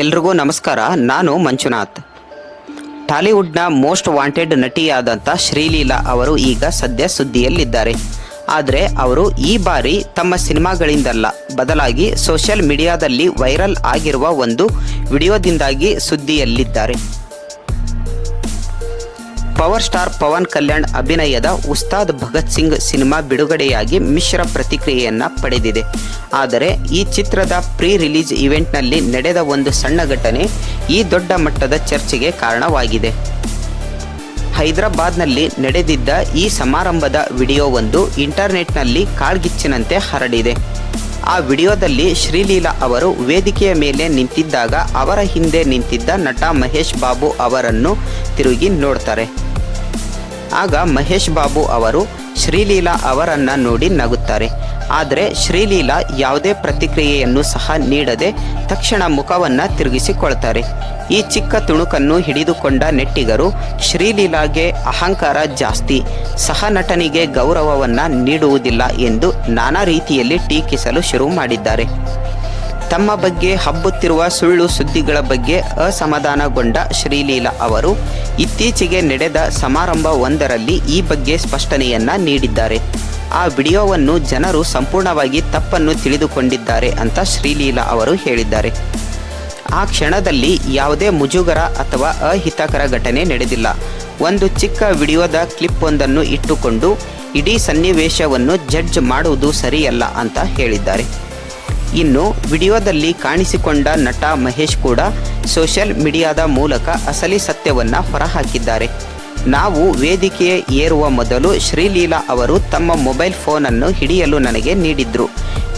ಎಲ್ರಿಗೂ ನಮಸ್ಕಾರ. ನಾನು ಮಂಜುನಾಥ್. ಟಾಲಿವುಡ್ನ ಮೋಸ್ಟ್ ವಾಂಟೆಡ್ ನಟಿಯಾದಂಥ ಶ್ರೀಲೀಲಾ ಅವರು ಈಗ ಸದ್ಯ ಸುದ್ದಿಯಲ್ಲಿದ್ದಾರೆ. ಆದರೆ ಅವರು ಈ ಬಾರಿ ತಮ್ಮ ಸಿನಿಮಾಗಳಿಂದಲ್ಲ, ಬದಲಾಗಿ ಸೋಷಿಯಲ್ ಮೀಡಿಯಾದಲ್ಲಿ ವೈರಲ್ ಆಗಿರುವ ಒಂದು ವಿಡಿಯೋದಿಂದಾಗಿ ಸುದ್ದಿಯಲ್ಲಿದ್ದಾರೆ. ಪವರ್ ಸ್ಟಾರ್ ಪವನ್ ಕಲ್ಯಾಣ್ ಅಭಿನಯದ ಉಸ್ತಾದ್ ಭಗತ್ ಸಿಂಗ್ ಸಿನಿಮಾ ಬಿಡುಗಡೆಯಾಗಿ ಮಿಶ್ರ ಪ್ರತಿಕ್ರಿಯೆಯನ್ನು ಪಡೆದಿದೆ. ಆದರೆ ಈ ಚಿತ್ರದ ಪ್ರೀ ರಿಲೀಸ್ ಇವೆಂಟ್ನಲ್ಲಿ ನಡೆದ ಒಂದು ಸಣ್ಣ ಘಟನೆ ಈ ದೊಡ್ಡ ಮಟ್ಟದ ಚರ್ಚೆಗೆ ಕಾರಣವಾಗಿದೆ. ಹೈದರಾಬಾದ್ನಲ್ಲಿ ನಡೆದಿದ್ದ ಈ ಸಮಾರಂಭದ ವಿಡಿಯೋವೊಂದು ಇಂಟರ್ನೆಟ್ನಲ್ಲಿ ಕಾಳ್ಗಿಚ್ಚಿನಂತೆ ಹರಡಿದೆ. ಆ ವಿಡಿಯೋದಲ್ಲಿ ಶ್ರೀಲೀಲಾ ಅವರು ವೇದಿಕೆಯ ಮೇಲೆ ನಿಂತಿದ್ದಾಗ ಅವರ ಹಿಂದೆ ನಿಂತಿದ್ದ ನಟ ಮಹೇಶ್ ಬಾಬು ಅವರನ್ನು ತಿರುಗಿ ನೋಡ್ತಾರೆ. ಆಗ ಮಹೇಶ್ ಬಾಬು ಅವರು ಶ್ರೀಲೀಲಾ ಅವರನ್ನು ನೋಡಿ ನಗುತ್ತಾರೆ. ಆದರೆ ಶ್ರೀಲೀಲಾ ಯಾವುದೇ ಪ್ರತಿಕ್ರಿಯೆಯನ್ನು ಸಹ ನೀಡದೆ ತಕ್ಷಣ ಮುಖವನ್ನು ತಿರುಗಿಸಿಕೊಳ್ತಾರೆ. ಈ ಚಿಕ್ಕ ತುಣುಕನ್ನು ಹಿಡಿದುಕೊಂಡ ನೆಟ್ಟಿಗರು ಶ್ರೀಲೀಲಾಗೆ ಅಹಂಕಾರ ಜಾಸ್ತಿ, ಸಹ ನಟನಿಗೆ ಗೌರವವನ್ನು ನೀಡುವುದಿಲ್ಲ ಎಂದು ನಾನಾ ರೀತಿಯಲ್ಲಿ ಟೀಕಿಸಲು ಶುರು ಮಾಡಿದ್ದಾರೆ. ತಮ್ಮ ಬಗ್ಗೆ ಹಬ್ಬುತ್ತಿರುವ ಸುಳ್ಳು ಸುದ್ದಿಗಳ ಬಗ್ಗೆ ಅಸಮಾಧಾನಗೊಂಡ ಶ್ರೀಲೀಲಾ ಅವರು ಇತ್ತೀಚೆಗೆ ನಡೆದ ಸಮಾರಂಭವೊಂದರಲ್ಲಿ ಈ ಬಗ್ಗೆ ಸ್ಪಷ್ಟನೆಯನ್ನು ನೀಡಿದ್ದಾರೆ. ಆ ವಿಡಿಯೋವನ್ನು ಜನರು ಸಂಪೂರ್ಣವಾಗಿ ತಪ್ಪನ್ನು ತಿಳಿದುಕೊಂಡಿದ್ದಾರೆ ಅಂತ ಶ್ರೀಲೀಲಾ ಅವರು ಹೇಳಿದ್ದಾರೆ. ಆ ಕ್ಷಣದಲ್ಲಿ ಯಾವುದೇ ಮುಜುಗರ ಅಥವಾ ಅಹಿತಕರ ಘಟನೆ ನಡೆದಿಲ್ಲ. ಒಂದು ಚಿಕ್ಕ ವಿಡಿಯೋದ ಕ್ಲಿಪ್ ಒಂದನ್ನು ಇಟ್ಟುಕೊಂಡು ಇಡೀ ಸನ್ನಿವೇಶವನ್ನು ಜಡ್ಜ್ ಮಾಡುವುದು ಸರಿಯಲ್ಲ ಅಂತ ಹೇಳಿದ್ದಾರೆ. ಇನ್ನು ವಿಡಿಯೋದಲ್ಲಿ ಕಾಣಿಸಿಕೊಂಡ ನಟ ಮಹೇಶ್ ಕೂಡ ಸೋಷಿಯಲ್ ಮೀಡಿಯಾದ ಮೂಲಕ ಅಸಲಿ ಸತ್ಯವನ್ನು ಹೊರಹಾಕಿದ್ದಾರೆ. ನಾವು ವೇದಿಕೆ ಏರುವ ಮೊದಲು ಶ್ರೀಲೀಲಾ ಅವರು ತಮ್ಮ ಮೊಬೈಲ್ ಫೋನನ್ನು ಹಿಡಿಯಲು ನನಗೆ ನೀಡಿದ್ರು.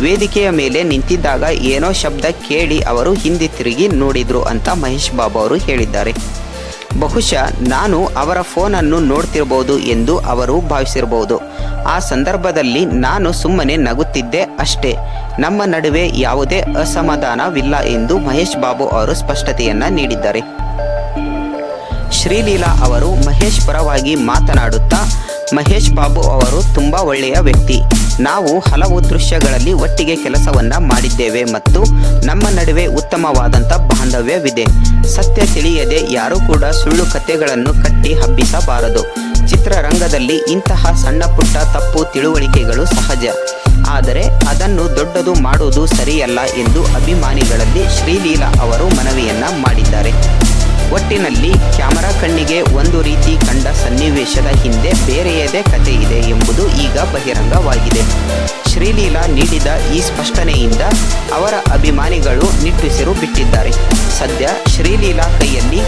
ವೇದಿಕೆಯ ಮೇಲೆ ನಿಂತಿದ್ದಾಗ ಏನೋ ಶಬ್ದ ಕೇಳಿ ಅವರು ಹಿಂದೆ ತಿರುಗಿ ನೋಡಿದ್ರು ಅಂತ ಮಹೇಶ್ ಬಾಬು ಅವರು ಹೇಳಿದ್ದಾರೆ. ಬಹುಶಃ ನಾನು ಅವರ ಫೋನನ್ನು ನೋಡ್ತಿರ್ಬೋದು ಎಂದು ಅವರು ಭಾವಿಸಿರಬಹುದು. ಆ ಸಂದರ್ಭದಲ್ಲಿ ನಾನು ಸುಮ್ಮನೆ ನಗುತ್ತಿದ್ದೆ ಅಷ್ಟೇ. ನಮ್ಮ ನಡುವೆ ಯಾವುದೇ ಅಸಮಾಧಾನವಿಲ್ಲ ಎಂದು ಮಹೇಶ್ ಬಾಬು ಅವರು ಸ್ಪಷ್ಟತೆಯನ್ನು ನೀಡಿದ್ದಾರೆ. ಶ್ರೀಲೀಲಾ ಅವರು ಮಹೇಶ್ ಪರವಾಗಿ ಮಾತನಾಡುತ್ತಾ, ಮಹೇಶ್ ಬಾಬು ಅವರು ತುಂಬ ಒಳ್ಳೆಯ ವ್ಯಕ್ತಿ. ನಾವು ಹಲವು ದೃಶ್ಯಗಳಲ್ಲಿ ಒಟ್ಟಿಗೆ ಕೆಲಸವನ್ನು ಮಾಡಿದ್ದೇವೆ ಮತ್ತು ನಮ್ಮ ನಡುವೆ ಉತ್ತಮವಾದಂಥ ಬಾಂಧವ್ಯವಿದೆ. ಸತ್ಯ ತಿಳಿಯದೆ ಯಾರೂ ಕೂಡ ಸುಳ್ಳು ಕಥೆಗಳನ್ನು ಕಟ್ಟಿ ಹಬ್ಬಿಸಬಾರದು. ಚಿತ್ರರಂಗದಲ್ಲಿ ಇಂತಹ ಸಣ್ಣ ಪುಟ್ಟ ತಪ್ಪು ತಿಳುವಳಿಕೆಗಳು ಸಹಜ, ಆದರೆ ಅದನ್ನು ದೊಡ್ಡದು ಮಾಡುವುದು ಸರಿಯಲ್ಲ ಎಂದು ಅಭಿಮಾನಿಗಳಲ್ಲಿ ಶ್ರೀಲೀಲಾ ಅವರು ಮನವಿಯನ್ನು ಮಾಡಿದ್ದಾರೆ. ಒಟ್ಟಿನಲ್ಲಿ ಕ್ಯಾಮರಾ ಕಣ್ಣಿಗೆ ಒಂದು ರೀತಿ ಕಂಡ ಸನ್ನಿವೇಶದ ಹಿಂದೆ ಬೇರೆಯದೇ ಕಥೆ ಇದೆ ಎಂಬುದು ಈಗ ಬಹಿರಂಗವಾಗಿದೆ. ಶ್ರೀಲೀಲಾ ನೀಡಿದ ಈ ಸ್ಪಷ್ಟನೆಯಿಂದ ಅವರ ಅಭಿಮಾನಿಗಳು ನಿಟ್ಟುಸಿರು ಬಿಟ್ಟಿದ್ದಾರೆ. ಸದ್ಯ ಶ್ರೀಲೀಲಾ ಕೈಯಲ್ಲಿ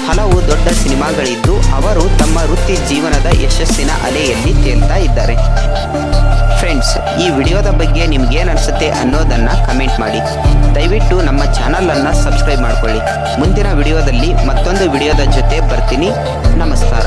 ಹಲವು ದೊಡ್ಡ ಸಿನಿಮಾಗಳಿದ್ದು ಅವರು ತಮ್ಮ ವೃತ್ತಿ ಜೀವನದ ಯಶಸ್ಸಿನ ಅಲೆಯಲ್ಲಿ ತೇಲ್ತಾ ಇದ್ದಾರೆ. ಫ್ರೆಂಡ್ಸ್, ಈ ವಿಡಿಯೋದ ಬಗ್ಗೆ ನಿಮ್ಗೇನು ಅನಿಸುತ್ತೆ ಅನ್ನೋದನ್ನು ಕಮೆಂಟ್ ಮಾಡಿ. ದಯವಿಟ್ಟು ನಮ್ಮ ಚಾನಲನ್ನು ಸಬ್ಸ್ಕ್ರೈಬ್ ಮಾಡ್ಕೊಳ್ಳಿ. ಮುಂದಿನ ವಿಡಿಯೋದಲ್ಲಿ ಮತ್ತೊಂದು ವಿಡಿಯೋದ ಜೊತೆ ಬರ್ತೀನಿ. ನಮಸ್ಕಾರ.